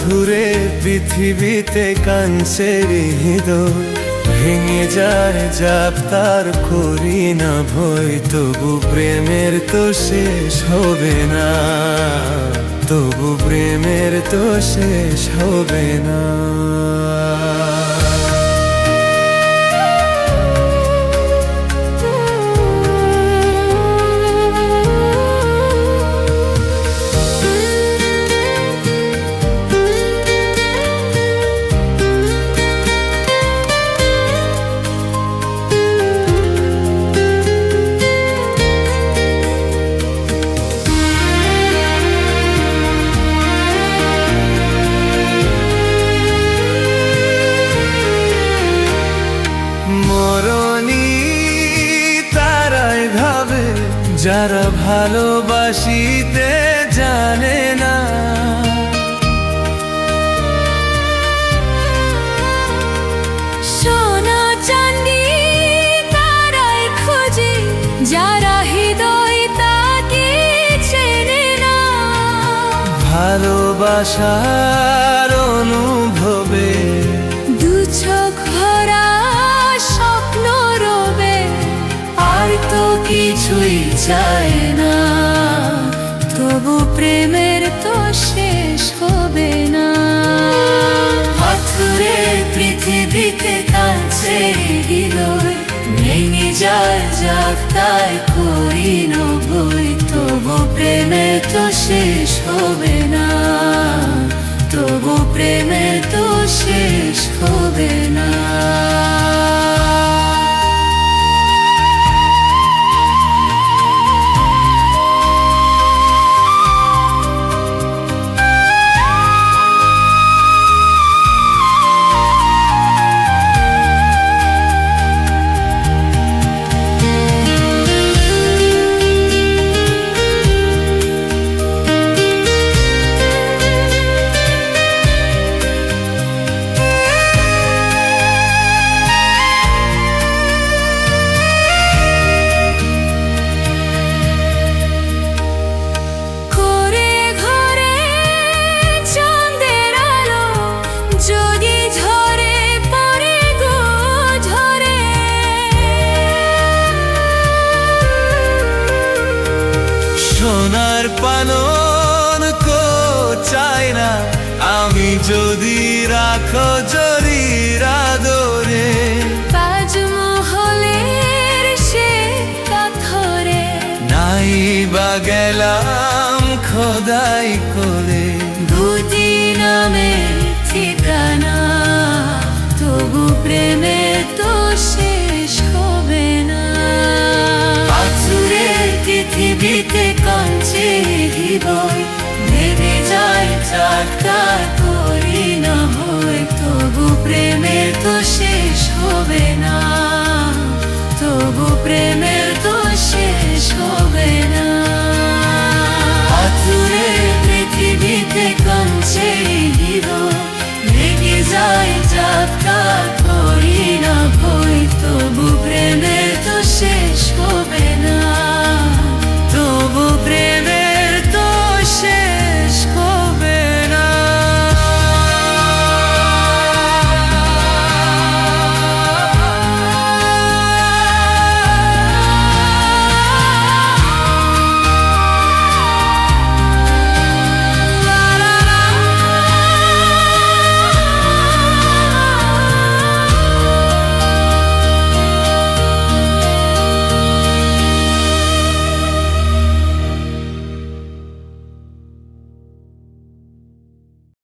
পাথুরে পৃথিবীতে কাঁদছে হৃদয়, ভেঙে যায় যাব তার করি না ভয়, তবু প্রেমের তো শেষ হবে না, তবু প্রেমের তো শেষ হবে না। যারা ভালোবাসিতে জানে না, সোনা চাঁদি তারাই খোঁজে, যারা হৃদয় তাকে চেনে না। ভালোবাসার অনুভবে দু চোখ ভরা স্বপ্ন রবে, আর তো কিছুই চায় না, তবু প্রেমের তো শেষ হবে না। পাথুরে পৃথিবীতে কাঁদছে হৃদয়, ভেঙে যায় যাক তাই করি না ভয়, তবু প্রেমের তো শেষ হবে না, তবু প্রেমের তো শেষ হবে না। সোনার পালন কো চাই না আমি, যদি রাখো জরির আদরে, তাজমহলের সে পাথরে, নাই বা গেলাম খোদাই করে, দুটি নামের ঠিকানা, তবু প্রেমে তো শেষ হবে না। পাথুরে পৃথিবীতে কাঁদছে হৃদয়, ভেঙে যায় চাকা করি না ভয়, তবু প্রেমের তো শেষ হবে না, তবু প্রেমের তো শেষ হবে না। পাথুরে পৃথিবীতে কাঁদছে হৃদয়, ভেঙে যায় চাকা করি না ভয়।